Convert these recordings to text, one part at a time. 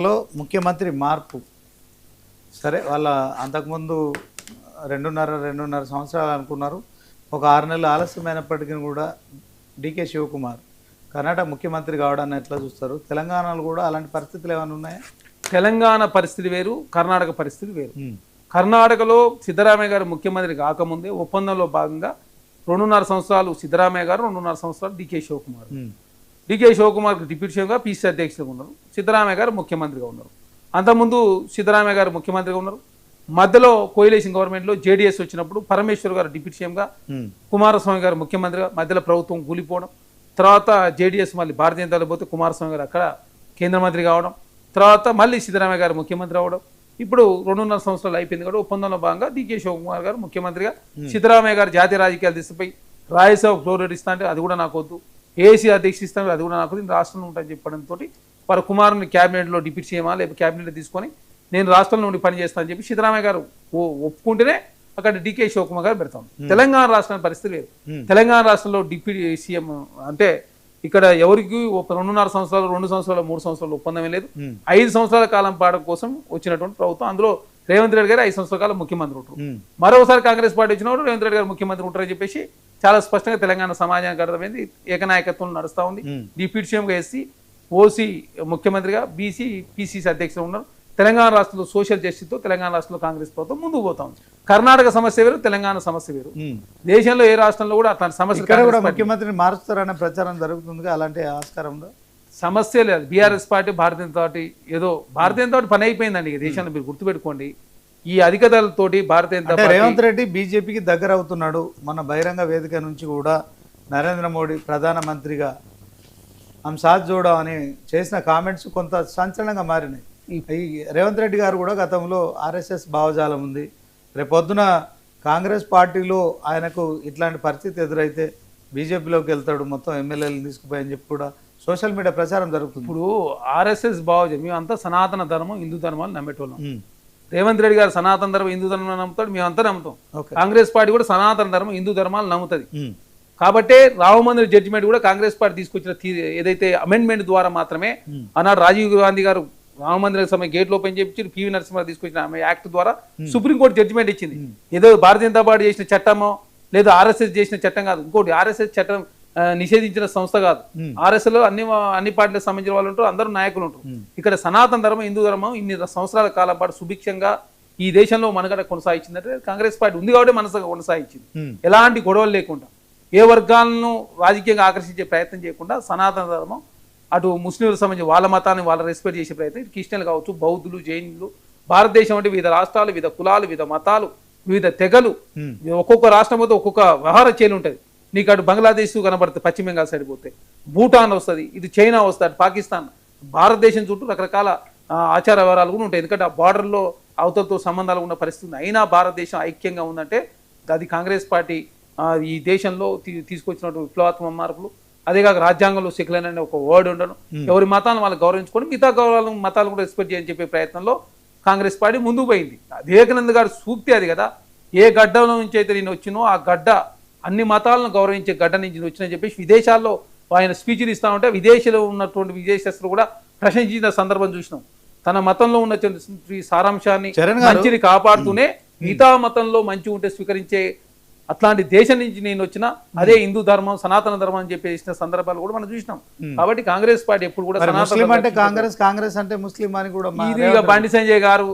లో ముఖ్యమంత్రి మార్పు సరే వాళ్ళ అంతకుముందు రెండున్నర సంవత్సరాలు అనుకున్నారు. ఒక 6 నెలలు ఆలస్యమైనప్పటికీ కూడా డీకే శివకుమార్ కర్ణాటక ముఖ్యమంత్రి కావడాన్ని ఎట్లా చూస్తారు? తెలంగాణలో కూడా అలాంటి పరిస్థితులు ఏమైనా ఉన్నాయా? తెలంగాణ పరిస్థితి వేరు, కర్ణాటక పరిస్థితి వేరు. కర్ణాటకలో సిద్ధరామయ్య గారు ముఖ్యమంత్రి కాకముందే ఒప్పందంలో భాగంగా 2.5 సంవత్సరాలు సిద్ధరామయ్య గారు, 2.5 సంవత్సరాలు డీకే శివకుమార్. డీకే శివకుమార్ డిప్యూటీ సీఎంగా పీసీ అధ్యక్షులుగా ఉన్నారు. సిద్ధరామయ్య గారు ముఖ్యమంత్రిగా ఉన్నారు. అంతకుముందు సిద్ధరామయ్య గారు ముఖ్యమంత్రిగా ఉన్నారు. మధ్యలో కోయిలేషన్ గవర్నమెంట్లో జేడీఎస్ వచ్చినప్పుడు పరమేశ్వర్ గారు డిప్యూటీ సీఎంగా, కుమారస్వామి గారు ముఖ్యమంత్రిగా, మధ్యలో ప్రభుత్వం కూలిపోవడం, తర్వాత జేడీఎస్ మళ్ళీ భారతీయ జనతా పోతే కుమారస్వామి గారు అక్కడ కేంద్ర మంత్రి కావడం, తర్వాత మళ్ళీ సిద్ధరామయ్య గారు ముఖ్యమంత్రి అవ్వడం. ఇప్పుడు 2.5 సంవత్సరాలు అయిపోయింది కూడా ఒప్పందంలో భాగంగా డీకే శివకుమార్ గారు ముఖ్యమంత్రిగా, సిద్ధరామయ్య గారు జాతీయ రాజకీయాలు దిశపై రాజ్యసభ ఫ్లోర్ ఇస్తా అంటే అది కూడా నాకు వద్దు, ఏసీ అధ్యక్ష ఇస్తాను అది కూడా నాకు వద్దు, రాష్ట్రంలో ఉంటాయని చెప్పడంతో వారి కుమారుని క్యాబినెట్లో డిప్యూటీ సీఎమా లేకపోతే క్యాబినెట్ తీసుకొని నేను రాష్ట్రంలో ఉండి పనిచేస్తానని చెప్పి సిద్ధరామయ్య గారు ఒప్పుకుంటేనే అక్కడ డీకే శివకుమార్ గారు పెడతాం. తెలంగాణ రాష్ట్రానికి పరిస్థితి లేదు. తెలంగాణ రాష్ట్రంలో డిప్యూటీ సీఎం అంటే ఇక్కడ ఎవరికి ఒక 2.5 సంవత్సరాలు, 2 సంవత్సరాలు, 3 సంవత్సరాలు ఒప్పందమే లేదు. 5 సంవత్సరాల కాలం పాట కోసం వచ్చినటువంటి ప్రభుత్వం. అందులో రేవంత్ రెడ్డి గారు 5 సంవత్సరాల కాలం ముఖ్యమంత్రి ఉంటారు. మరోసారి కాంగ్రెస్ పార్టీ వచ్చినప్పుడు రేవంత్ రెడ్డి గారు ముఖ్యమంత్రి ఉంటారని చెప్పేసి చాలా స్పష్టంగా తెలంగాణ సమాజానికి అర్థమైంది. ఏకనాయకత్వం నడుస్తూ ఉంది. డిప్యూటీ సీఎంగా ఎస్సీ, ఓసీ ముఖ్యమంత్రిగా, బీసీ, పీసీసీ అధ్యక్షులు ఉన్నారు. తెలంగాణ రాష్ట్రంలో సోషల్ జస్టిస్తో తెలంగాణ రాష్ట్రంలో కాంగ్రెస్ ప్రభుత్వం ముందుకు పోతా ఉంది. కర్ణాటక సమస్య వేరు, తెలంగాణ సమస్య వేరు. దేశంలో ఏ రాష్ట్రంలో కూడా అట్లాంటి సమస్య ముఖ్యమంత్రిని మారుస్తారనే ప్రచారం జరుగుతుంది. అలాంటి ఆస్కారం సమస్య లేదు. BRS party, Bharatiya Janata party ఏదో భారతీయ జనతా పార్టీ పని అయిపోయిందండి దేశంలో. మీరు గుర్తుపెట్టుకోండి, ఈ అధికారులతోటి భారతీయ జనతా పార్టీ రేవంత్ రెడ్డి బీజేపీకి దగ్గర అవుతున్నాడు. మన బహిరంగ వేదిక నుంచి కూడా నరేంద్ర మోడీ ప్రధానమంత్రిగా హమ్ సాథ్ జోడో అని చేసిన కామెంట్స్ కొంత సంచలనంగా మారినాయి. ఈ రేవంత్ రెడ్డి గారు కూడా గతంలో ఆర్ఎస్ఎస్ భావజాలం ఉంది. రేపొద్దున కాంగ్రెస్ పార్టీలో ఆయనకు ఇట్లాంటి పరిస్థితి ఎదురైతే బీజేపీలోకి వెళ్తాడు, మొత్తం ఎమ్మెల్యేలు తీసుకుపోయని చెప్పి కూడా సోషల్ మీడియా ప్రచారం జరుగుతుంది. ఇప్పుడు ఆర్ఎస్ఎస్ భావజాలం, మేమంతా సనాతన ధర్మం, హిందూ ధర్మాలు నమ్మేటోళ్ళం. రేవంత్ రెడ్డి గారు సనాతన ధర్మం, హిందూ ధర్మం నమ్ముతాడు, మేమంతా నమ్ముతాం. కాంగ్రెస్ పార్టీ కూడా సనాతన ధర్మం, హిందూ ధర్మాలు నమ్ముతుంది. కాబట్టి రామమందిర జడ్జిమెంట్ కూడా కాంగ్రెస్ పార్టీ తీసుకొచ్చిన ఏదైతే అమెండ్మెంట్ ద్వారా మాత్రమే ఆనాడు రాజీవ్ గాంధీ గారు రామమందిర సమయం గేట్లు ఓపెన్ చేయించి పివి నరసింహ తీసుకొచ్చిన యాక్ట్ ద్వారా సుప్రీంకోర్టు జడ్జిమెంట్ ఇచ్చింది. ఏదో భారతీయ జనతా పార్టీ చేసిన చట్టమో లేదా ఆర్ఎస్ఎస్ చేసిన చట్టం కాదు. ఇంకోటి ఆర్ఎస్ఎస్ చట్టం నిషేధించిన సంస్థ కాదు. ఆర్ఎస్ఎస్ లో అన్ని పార్టీలకు సంబంధించిన వాళ్ళు ఉంటారు, అందరూ నాయకులు ఉంటారు. ఇక్కడ సనాతన ధర్మం, హిందూ ధర్మం ఇన్ని సంవత్సరాల కాలం పాటు సుభిక్షంగా ఈ దేశంలో మనగడ కొనసాగించిందంటే కాంగ్రెస్ పార్టీ ఉంది కాబట్టి మనసుగా కొనసాగించింది. ఎలాంటి గొడవలు లేకుండా, ఏ వర్గాలను రాజకీయంగా ఆకర్షించే ప్రయత్నం చేయకుండా సనాతన ధర్మం అటు ముస్లింలకు సంబంధించి వాళ్ళ మతాన్ని వాళ్ళ రెస్పెక్ట్ చేసే ప్రయత్నం, క్రిస్టియన్లు కావచ్చు, బౌద్ధులు, జైనులు, భారతదేశం అంటే వివిధ రాష్ట్రాలు, వివిధ కులాలు, వివిధ మతాలు, వివిధ తెగలు, ఒక్కొక్క రాష్ట్రం పోతే ఒక్కొక్క వ్యవహార చేలు ఉంటుంది. నీకు అటు బంగ్లాదేశ్ కనబడుతుంది, పశ్చిమ బెంగాల్ సైడ్ పోతే భూటాన్ వస్తుంది, ఇది చైనా వస్తుంది, అటు పాకిస్తాన్, భారతదేశం చుట్టూ రకరకాల ఆచార వ్యవహారాలు కూడా ఉంటాయి. ఎందుకంటే ఆ బార్డర్లో అవతలతో సంబంధాలు ఉన్న పరిస్థితి ఉంది. అయినా భారతదేశం ఐక్యంగా ఉందంటే అది కాంగ్రెస్ పార్టీ ఈ దేశంలో తీసుకొచ్చినటువంటి విప్లవాత్మక మార్పులు. అదేగాక రాజ్యాంగంలో సెక్యులర్ అనే ఒక వర్డ్ ఉండడం, ఎవరి మతాలను వాళ్ళు గౌరవించుకొని మిగతా మతాలు కూడా రెస్పెక్ట్ చేయని చెప్పే ప్రయత్నంలో కాంగ్రెస్ పార్టీ ముందుకు పోయింది. వివేకానంద గారు సూక్తి అది కదా, ఏ గడ్డ నుంచి అయితే నేను వచ్చినో ఆ గడ్డ అన్ని మతాలను గౌరవించే గడ్డ నుంచి వచ్చినని చెప్పేసి విదేశాల్లో ఆయన స్పీచ్లు ఇస్తా ఉంటే విదేశీలో ఉన్నటువంటి విదేశస్తులు కూడా ప్రశంసించిన సందర్భం చూసినాం. తన మతంలో ఉన్న సారాంశాన్ని మంచిని కాపాడుతూనే మిగతా మతంలో మంచి ఉంటే స్వీకరించే అట్లాంటి దేశం నుంచి నేను వచ్చిన అదే హిందూ ధర్మం, సనాతన ధర్మం అని చెప్పేసిన సందర్భాలు కూడా మనం చూసినాం. కాబట్టి కాంగ్రెస్ పార్టీ ఎప్పుడు కూడా కాంగ్రెస్ అంటే ముస్లిం అని కూడా బండి సంజయ్ గారు,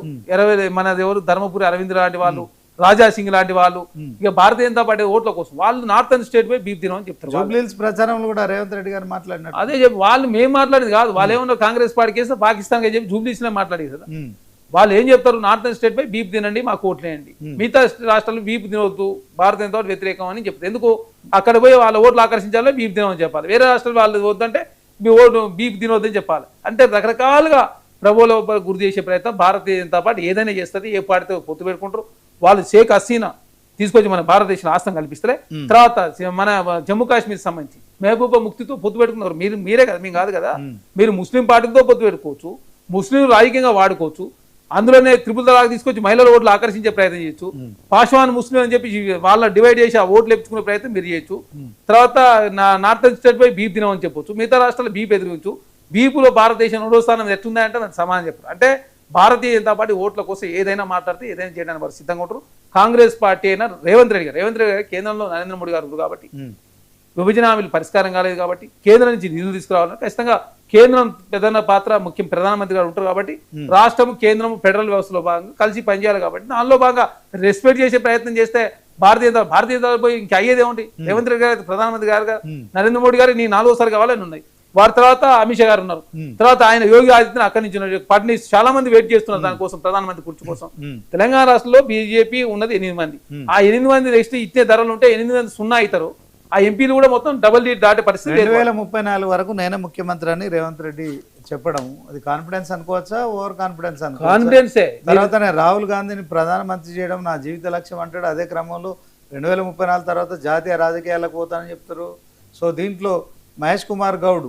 మన ఎవరు ధర్మపురి అరవింద్ లాంటి వాళ్ళు, రాజా సింగ్ లాంటి వాళ్ళు, ఇక భారతీయ జనతా పార్టీ ఓట్ల కోసం వాళ్ళు నార్థన్ స్టేట్ పై బీప్ దినం అని చెప్తారు. ప్రచారంలో కూడా రేవంత్ రెడ్డి గారు మాట్లాడినారు. అదే చెప్పి వాళ్ళు మేము మాట్లాడేది కాదు, వాళ్ళు ఏమన్నా కాంగ్రెస్ పార్టీ కేసు పాకిస్తాన్ చెప్పి జూబ్లీస్ మాట్లాడేది కదా. వాళ్ళు ఏం చెప్తారు, నార్థన్ స్టేట్ పై బీప్ తినండి, మాకు ఓట్లేయండి, మిగతా రాష్ట్రాలు బీప్ తినవద్దు, భారతీయ జనతా పార్టీ వ్యతిరేకం అని చెప్తారు. ఎందుకు అక్కడ పోయి వాళ్ళ ఓట్లు ఆకర్షించాలో బీప్ తినమని చెప్పాలి, వేరే రాష్ట్రాలు వాళ్ళు వద్దంటే మీ ఓటు బీప్ తినవద్దని చెప్పాలి. అంటే రకరకాలుగా ప్రభువుల గురి చేసే ప్రయత్నం భారతీయ జనతా పార్టీ ఏదైనా చేస్తుంది. ఏ పార్టీతో పొత్తు పెట్టుకుంటారు. వాళ్ళు షేక్ హసీనా తీసుకొచ్చి మన భారతదేశం ఆస్తం కల్పిస్తే తర్వాత మన జమ్మూ కాశ్మీర్ సంబంధించి మహబూబా ముఫ్తీతో పొత్తు పెట్టుకున్నారు. మీరే కదా, మేము కాదు కదా. మీరు ముస్లిం పార్టీతో పొత్తు పెట్టుకోవచ్చు, ముస్లిం రాజకీయంగా వాడుకోవచ్చు, అందులోనే త్రిపుల్ తలాక్ తీసుకొచ్చి మహిళల ఓట్లు ఆకర్షించే ప్రయత్నం చేయొచ్చు, పాశ్వాన్ ముస్లిం అని చెప్పి వాళ్ళ డివైడ్ చేసి ఆ ఓట్లు ఎప్పుకునే ప్రయత్నం మీరు చేయొచ్చు. తర్వాత నార్థన్ స్టేట్ పై బీప్ దినం అని చెప్పొచ్చు, మిగతా రాష్ట్రాలు బీప్ ఎదిరించు, బీపులో భారతదేశం 2వ స్థానం ఎట్లుందా అంటే నాకు సమాధానం చెప్పారు. అంటే భారతీయ జనతా పార్టీ ఓట్ల కోసం ఏదైనా మాట్లాడితే ఏదైనా చేయడానికి వారు సిద్ధంగా ఉంటారు. కాంగ్రెస్ పార్టీ అయినా రేవంత్ రెడ్డి గారు కేంద్రంలో నరేంద్ర మోడీ గారు ఉన్నారు కాబట్టి, విభజన హామీలు పరిష్కారం కాలేదు కాబట్టి, కేంద్రం నుంచి నిధులు తీసుకురావాలని ఖచ్చితంగా కేంద్రం ప్రధాన పాత్ర ముఖ్యం ప్రధానమంత్రి గారు ఉంటారు కాబట్టి, రాష్ట్రం కేంద్రం ఫెడరల్ వ్యవస్థలో భాగంగా కలిసి పనిచేయాలి కాబట్టి దానిలో భాగంగా రెస్పెక్ట్ చేసే ప్రయత్నం చేస్తే భారతీయ జనతా పోయి ఇంకా అయ్యేది ఏమిటి? రేవంత్ రెడ్డి గారు ప్రధానమంత్రి గారు నరేంద్ర మోడీ గారు నీ 4వసారి కావాలని ఉన్నాయి. వారి తర్వాత అమిత్ షా గారు ఉన్నారు. తర్వాత ఆయన యోగి ఆదిత్యనాథ్ అక్కడి నుంచి ఉన్నారు. ఫడ్నీస్ చాలా మంది వెయిట్ చేస్తున్నారు దానికోసం, ప్రధానమంత్రి కుర్చీ కోసం. తెలంగాణ రాష్ట్రంలో బీజేపీ ఉన్నది 8 మంది. ఆ 8 మంది నెక్స్ట్ ఇచ్చే ధరలు ఉంటే 8 మంది 0 అవుతారు. ఆ ఎంపీలు కూడా మొత్తం డబుల్ డీట్ దాటే పరిస్థితి. 2034 వరకు నేనే ముఖ్యమంత్రి అని రేవంత్ రెడ్డి చెప్పడం అది కాన్ఫిడెన్స్ అనుకోవచ్చా, ఓవర్ కాన్ఫిడెన్స్ అనుకోవచ్చా? కాన్ఫిడెన్సే. తర్వాత రాహుల్ గాంధీని ప్రధానమంత్రి చేయడం నా జీవిత లక్ష్యం అంటాడు. అదే క్రమంలో 2034 తర్వాత జాతీయ రాజకీయాలకు పోతానని చెప్తారు. సో దీంట్లో మహేష్ కుమార్ గౌడ్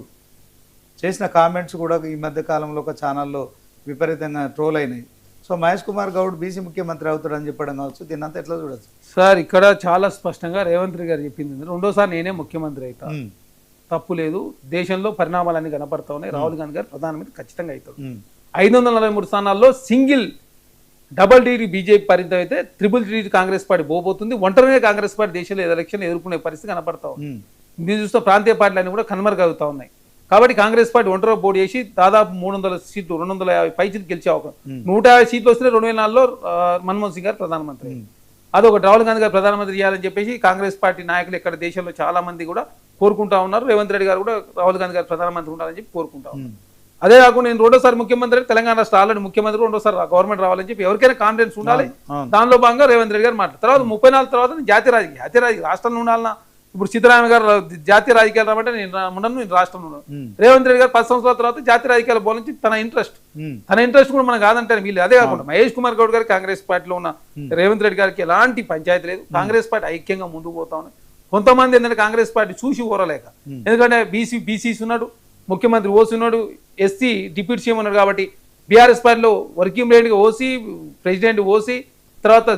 చేసిన కామెంట్స్ కూడా ఈ మధ్య కాలంలో ఒక ఛానల్లో విపరీతంగా ట్రోల్ అయినాయి. సో మహేష్ కుమార్ గౌడ్ బీసీ ముఖ్యమంత్రి అవుతాడని చెప్పడం కావచ్చు, దీన్నంతా ఎట్లా చూడొచ్చు? సార్ ఇక్కడ చాలా స్పష్టంగా రేవంత్ రెడ్డి గారు చెప్పింది 2వసారి నేనే ముఖ్యమంత్రి అవుతా, తప్పు లేదు, దేశంలో పరిణామాలన్నీ కనపడతా ఉన్నాయి, రాహుల్ గాంధీ గారు ప్రధానమంత్రి ఖచ్చితంగా అవుతాడు. 543 స్థానాల్లో సింగిల్ డబల్ డీటీ బీజేపీ పరిమితం అయితే, ట్రిపుల్ డీటీ కాంగ్రెస్ పార్టీ పోబోతుంది. ఒంటరిగా కాంగ్రెస్ పార్టీ దేశంలో ఎలక్షన్ ఎదుర్కొనే పరిస్థితి కనపడతా ఉంది. మీరు చూస్తే ప్రాంతీయ పార్టీలన్నీ కూడా కనుమరుగవుతా ఉన్నాయి. కాబట్టి కాంగ్రెస్ పార్టీ ఒంటరిగా పోటీ చేసి దాదాపు 300 సీట్లు 250 పైచీలు గెలిచే అవకాశం. 150 సీట్లు వస్తే 2004లో మన్మోహన్ సింగ్ గారు ప్రధానమంత్రి. అదొక రాహుల్ గాంధీ గారు ప్రధానమంత్రి చేయాలని చెప్పేసి కాంగ్రెస్ పార్టీ నాయకులు ఇక్కడ దేశంలో చాలా మంది కూడా కోరుకుంటా ఉన్నారు. రేవంత్ రెడ్డి గారు కూడా రాహుల్ గాంధీ గారు ప్రధానమంత్రి ఉండాలని చెప్పి కోరుకుంటా ఉన్నారు. అదే కాకుండా నేను 2వసారి ముఖ్యమంత్రి, తెలంగాణ రాష్ట్ర ఆల్రెడీ ముఖ్యమంత్రి, 2వసారి గవర్నమెంట్ రావాలని చెప్పి ఎవరికైనా కాన్ఫిడెన్స్ ఉండాలి. దానిలో భాగంగా రేవంత్ రెడ్డి గారు మాట్లాడు. తర్వాత 34 తర్వాత జాతీయ రాజకీయ రాష్ట్రంలో ఉండాలన్నా. ఇప్పుడు సిద్ధరామయ్య గారు జాతీయ రాజకీయాలు రాబట్టే నేను ఉండను, నేను రాష్ట్రంలో ఉన్నాను. రేవంత్ రెడ్డి గారు 10 సంవత్సరాల తర్వాత జాతీయ రాజకీయాలు పోలించి తన ఇంట్రెస్ట్ కూడా మనకు కాదంటారు వీళ్ళు. అదే కాకుండా మహేష్ కుమార్ గౌడ్ గారు కాంగ్రెస్ పార్టీలో ఉన్న రేవంత్ రెడ్డి గారికి ఎలాంటి పంచాయతీ లేదు. కాంగ్రెస్ పార్టీ ఐక్యంగా ముందుకు పోతా ఉన్నాయి. కొంతమంది ఏంటంటే కాంగ్రెస్ పార్టీ చూసి ఊరలేక, ఎందుకంటే బీసీస్ ఉన్నాడు, ముఖ్యమంత్రి ఓసీ ఉన్నాడు, ఎస్సీ డిప్యూటీ సీఎం ఉన్నాడు. కాబట్టి బీఆర్ఎస్ పార్టీలో working president OC, president OC, తర్వాత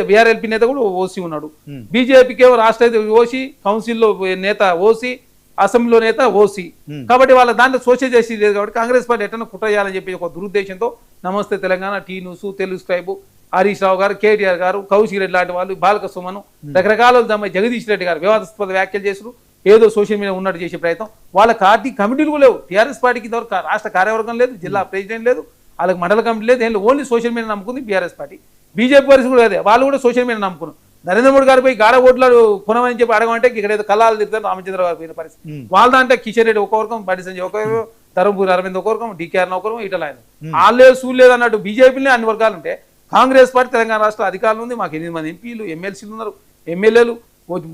బీఆర్ఎల్పీ నేత కూడా ఓసీ ఉన్నాడు. బీజేపీకి రాష్ట్ర ఓసీ, కౌన్సిల్లో నేత ఓసీ, అసెంబ్లీలో నేత ఓసీ. కాబట్టి వాళ్ళ దాంట్లో సోషల్ జస్టిస్ లేదు. కాబట్టి కాంగ్రెస్ పార్టీ ఎట్లా కుట్ర చేయాలని చెప్పి ఒక దురుద్దేశంతో Namaste Telangana, T news, Telugu scribe, Harish Rao గారు, కేటీఆర్ గారు, కౌశిక్ రెడ్డి లాంటి వాళ్ళు, బాలక సుమను, రకరకాల జగదీష్ రెడ్డి గారు వివాదాస్పద వ్యాఖ్యలు చేశారు. ఏదో సోషల్ మీడియా ఉన్నట్టు చేసే ప్రయత్నం. వాళ్ళ పార్టీ కమిటీలు లేవు. టీఆర్ఎస్ పార్టీకి రాష్ట్ర కార్యవర్గం లేదు, జిల్లా ప్రెసిడెంట్ లేదు, వాళ్ళకి మండల కమిటీ లేదు, ఏం ఓన్లీ సోషల్ మీడియా నమ్ముకుంది బీఆర్ఎస్ పార్టీ. బీజేపీ పరిస్థితి కూడా అదే, వాళ్ళు కూడా సోషల్ మీడియా నమ్ముకున్నారు. నరేంద్ర మోడీ గారు పోయి గాఢ ఓట్లు కొనమని చెప్పి అడగమంటే ఇక్కడ ఏదో కళాలు తిరుగుతారు రామచంద్ర గారు పోయిన పరిస్థితి. వాళ్ళ దాంట్లో కిషన్ రెడ్డి ఒక వర్గం, బండి సంజయ్ ఒక వర్గం, ధర్మపురి అరవింద్ ఒక వర్గం, డికేఆర్ ఒక వర్గం, ఇటలా ఆయన వాళ్ళే సూలేదు అన్నట్టు బీజేపీలో అన్ని వర్గాలు ఉంటే, కాంగ్రెస్ పార్టీ తెలంగాణ రాష్ట్ర అధికారులు ఉంది. మాకు 8 మంది ఎంపీలు, ఎమ్మెల్సీలు ఉన్నారు, ఎమ్మెల్యేలు.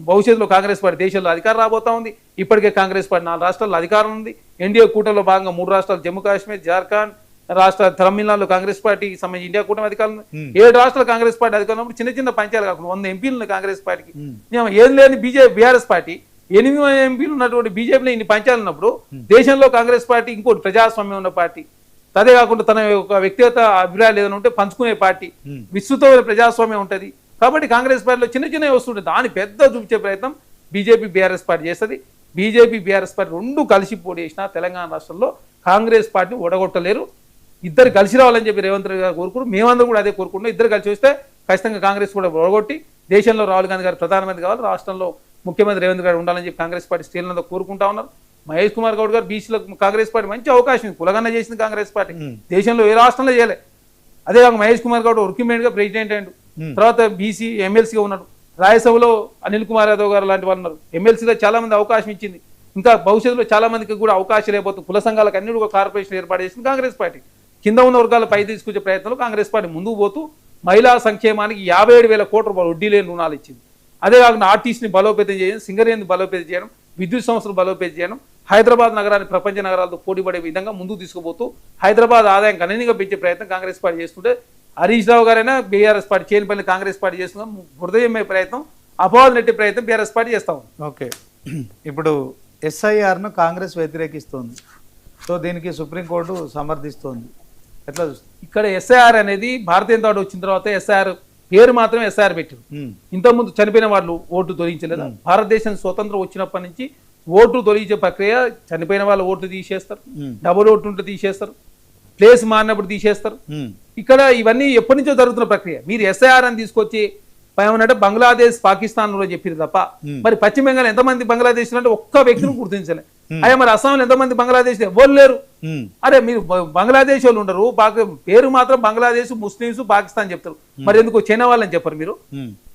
భవిష్యత్తులో కాంగ్రెస్ పార్టీ దేశంలో అధికారం రాబోతా ఉంది. ఇప్పటికే కాంగ్రెస్ పార్టీ 4 రాష్ట్రాల్లో అధికారం ఉంది. ఎన్డీఏ కూటమిలో భాగంగా 3 రాష్ట్రాలు జమ్మూ కాశ్మీర్, జార్ఖండ్ రాష్ట్ర, తమిళనాడులో కాంగ్రెస్ పార్టీకి సంబంధించి ఇండియా కూటమి అధికారులు 7 రాష్ట్రాల కాంగ్రెస్ పార్టీ అధికారులు ఉన్నప్పుడు చిన్న పంచాయతీలు కాకుండా 100 ఎంపీలు కాంగ్రెస్ పార్టీకి. ఏం లేని బీఆర్ఎస్ పార్టీ 8 ఎంపీలు ఉన్నటువంటి బీజేపీలో ఇన్ని పంచాయతీలు ఉన్నప్పుడు దేశంలో కాంగ్రెస్ పార్టీ ఇంకోటి ప్రజాస్వామ్యం ఉన్న పార్టీ. అదే కాకుండా తన యొక్క వ్యక్తిగత అభిప్రాయాలు ఏదైనా ఉంటే పంచుకునే పార్టీ, విస్తృతమైన ప్రజాస్వామ్యం ఉంటుంది. కాబట్టి కాంగ్రెస్ పార్టీలో చిన్న వస్తుంటాయి. దాన్ని పెద్ద చూపించే ప్రయత్నం బీజేపీ బీఆర్ఎస్ పార్టీ చేస్తుంది. బీజేపీ బీఆర్ఎస్ పార్టీ 2 కలిసి పోటీ చేసినా తెలంగాణ రాష్ట్రంలో కాంగ్రెస్ పార్టీని ఓడగొట్టలేరు. ఇద్దరు కలిసి రావాలని చెప్పి రేవంత్ రెడ్డి గారు కోరుకుంటూ, మేమందరం కూడా అదే కోరుకుంటున్నాం. ఇద్దరు కలిసి వస్తే ఖచ్చితంగా కాంగ్రెస్ కూడా ఓడగొట్టి దేశంలో రాహుల్ గాంధీ గారు ప్రధానమంత్రి కావాలి, రాష్ట్రంలో ముఖ్యమంత్రి రేవంత్ గారు ఉండాలని చెప్పి కాంగ్రెస్ పార్టీ శ్రేణులంతా కోరుకుంటా ఉన్నారు. మహేష్ కుమార్ గౌడ్ గారు బీసీలకు కాంగ్రెస్ పార్టీ మంచి అవకాశం కులగన్న చేసింది కాంగ్రెస్ పార్టీ, దేశంలో ఏ రాష్ట్రంలో చేయలే. అదే కాక మహేష్ కుమార్ గౌడ్ వర్కింగ్ ప్రెసిడెంట్ అయ్యాడు, తర్వాత బీసీ ఎమ్మెల్సీగా ఉన్నాడు. రాజ్యసభలో అనిల్ కుమార్ యాదవ్ గారు లాంటి వాళ్ళు ఉన్నారు. ఎమ్మెల్సీలో చాలా మంది అవకాశం ఇచ్చింది. ఇంకా భవిష్యత్తులో చాలా మందికి కూడా అవకాశం లేకపోతే కుల సంఘాలకు అన్ని కూడా కార్పొరేషన్ ఏర్పాటు చేసింది కాంగ్రెస్ పార్టీ. కింద ఉన్న వర్గాల పై తీసుకొచ్చే ప్రయత్నంలో కాంగ్రెస్ పార్టీ ముందుకు పోతూ మహిళా సంక్షేమానికి 57,000 కోట్ల రూపాయలు వడ్డీ లేని రుణాలు ఇచ్చింది. అదే కాకుండా ఆర్టీసీని బలోపేతం చేయడం, సింగరేణిని బలోపేతం చేయడం, విద్యుత్ సంస్థలు బలోపేతం చేయడం, హైదరాబాద్ నగరాన్ని ప్రపంచ నగరాలతో పోటీపడే విధంగా ముందుకు తీసుకుపోతూ హైదరాబాద్ ఆదాయం గణనీయంగా పెంచే ప్రయత్నం కాంగ్రెస్ పార్టీ చేస్తుంటే, హరీష్ రావు గారైనా బీఆర్ఎస్ పార్టీ చేయని పని కాంగ్రెస్ పార్టీ చేస్తున్నాం. హృదయం ప్రయత్నం, అపవాదం నెట్టే ప్రయత్నం బీఆర్ఎస్ పార్టీ చేస్తా ఉంది. ఓకే, ఇప్పుడు ఎస్ఐఆర్ను కాంగ్రెస్ వ్యతిరేకిస్తోంది. సో దీనికి సుప్రీంకోర్టు సమర్థిస్తోంది. ఎట్లా చూస్తుంది? ఇక్కడ ఎస్ఐఆర్ అనేది భారతీయ జనతా పార్టీ వచ్చిన తర్వాత ఎస్ఐఆర్ పేరు మాత్రమే ఎస్ఐఆర్ పెట్టారు. ఇంతకుముందు చనిపోయిన వాళ్ళు ఓటు తొలగించలేదు. భారతదేశం స్వతంత్రం వచ్చినప్పటి నుంచి ఓట్లు తొలగించే ప్రక్రియ, చనిపోయిన వాళ్ళ ఓట్లు తీసేస్తారు, డబుల్ ఓట్లు ఉంటే తీసేస్తారు, ప్లేస్ మారినప్పుడు తీసేస్తారు. ఇక్కడ ఇవన్నీ ఎప్పటి నుంచో జరుగుతున్న ప్రక్రియ. మీరు ఎస్ఐఆర్ అని తీసుకొచ్చి ఏమన్నట్టు బంగ్లాదేశ్ పాకిస్తాన్ లో చెప్పారు తప్ప మరి పశ్చిమ బెంగాల్ ఎంతమంది బంగ్లాదేశ్ అంటే ఒక్క వ్యక్తిని గుర్తించలే. అయ్యా మరి అస్సాంలో ఎంతమంది బంగ్లాదేశ్ ఎవరు లేరు. అరే మీరు బంగ్లాదేశ్ వాళ్ళు ఉండరు, పేరు మాత్రం బంగ్లాదేశ్, ముస్లింస్, పాకిస్తాన్ చెప్తారు. మరి ఎందుకు చైనా వాళ్ళని చెప్పరు మీరు?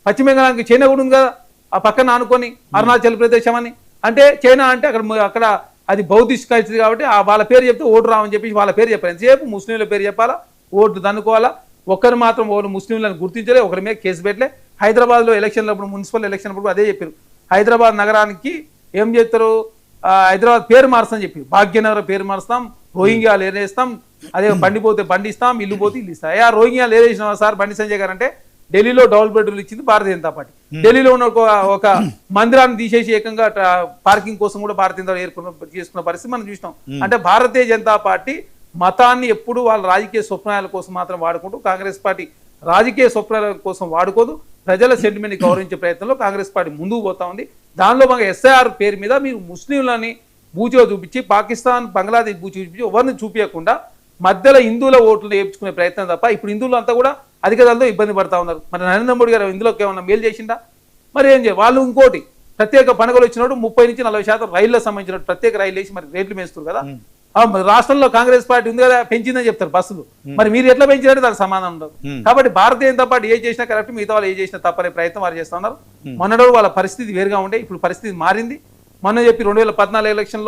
పశ్చిమ బెంగాల్కి చైనా కూడా ఉంది కదా ఆ పక్కన ఆనుకొని, అరుణాచల్ ప్రదేశం అని. అంటే చైనా అంటే అక్కడ అది బౌద్ధిస్ట్ కల్చర్ కాబట్టి వాళ్ళ పేరు చెప్తే ఓటు రావని చెప్పి వాళ్ళ పేరు చెప్పారు. ఎంతసేపు ముస్లింల పేరు చెప్పాలా, ఓటు దన్నుకోవాలా. ఒకరు మాత్రం ఓటు ముస్లింలను గుర్తించలే, ఒకరి మీద కేసు పెట్టలే. హైదరాబాద్లో ఎలక్షన్లప్పుడు, మున్సిపల్ ఎలక్షన్ అప్పుడు అదే చెప్పారు. హైదరాబాద్ నగరానికి ఏం చేస్తారు, హైదరాబాద్ పేరు మారుస్తామని చెప్పి భాగ్యనగర్ పేరు మారుస్తాం, రోహింగ్యాలు ఏరేస్తాం, అదే బండి పోతే బండి ఇస్తాం, ఇల్లు పోతే ఇల్లు ఇస్తాం. ఆ రోహింగ్యాలు ఏరేసిన సార్ బండి సంజయ్ గారు అంటే ఢిల్లీలో డబుల్ బెడ్రూమ్లు ఇచ్చింది భారతీయ జనతా పార్టీ. ఢిల్లీలో ఉన్న ఒక మందిరాన్ని తీసేసి ఏకంగా పార్కింగ్ కోసం కూడా భారతీయ జనతా చేసుకున్న పరిస్థితి మనం చూసినాం. అంటే భారతీయ జనతా పార్టీ మతాన్ని ఎప్పుడు వాళ్ళ రాజకీయ స్వప్నాల కోసం మాత్రం వాడుకుంటూ, కాంగ్రెస్ పార్టీ రాజకీయ స్వప్నాల కోసం వాడుకోదు. ప్రజల సెంటిమెంట్ని గౌరవించే ప్రయత్నంలో కాంగ్రెస్ పార్టీ ముందుకు పోతా ఉంది. దానిలో భాగంగా ఎస్ఐఆర్ పేరు మీద మీరు ముస్లింలని బూచిగా చూపించి, పాకిస్తాన్, బంగ్లాదేశ్ బూచి చూపించి ఎవరిని చూపించకుండా మధ్యలో హిందువుల ఓట్లు వేయించుకునే ప్రయత్నం తప్ప ఇప్పుడు హిందువులు అంతా కూడా అధిక దళతో ఇబ్బంది పడతా ఉన్నారు. మరి నరేంద్ర మోడీ గారు ఇందులోకి ఏమన్నా మేలు చేసిందా? మరి ఏం చేయాలి వాళ్ళు? ఇంకోటి ప్రత్యేక పండుగలు వచ్చినప్పుడు 30-40% రైళ్లకు సంబంధించిన ప్రత్యేక రైలు వేసి మరి రేట్లు వేస్తారు కదా. రాష్ట్రంలో కాంగ్రెస్ పార్టీ ఉంది కదా పెంచిందని చెప్తారు బస్సులు, మరి మీరు ఎట్లా పెంచారంటే దానికి సమాధానం ఉండదు. కాబట్టి భారతీయ జనతా పార్టీ ఏ చేసినా కరెక్ట్, మిగతా వాళ్ళు ఏ చేసినా తప్పనే ప్రయత్నం వారు చేస్తున్నారు. మొన్నటి వాళ్ళ పరిస్థితి వేరుగా ఉండే, ఇప్పుడు పరిస్థితి మారింది. మొన్న చెప్పి 2014 ఎలక్షన్లో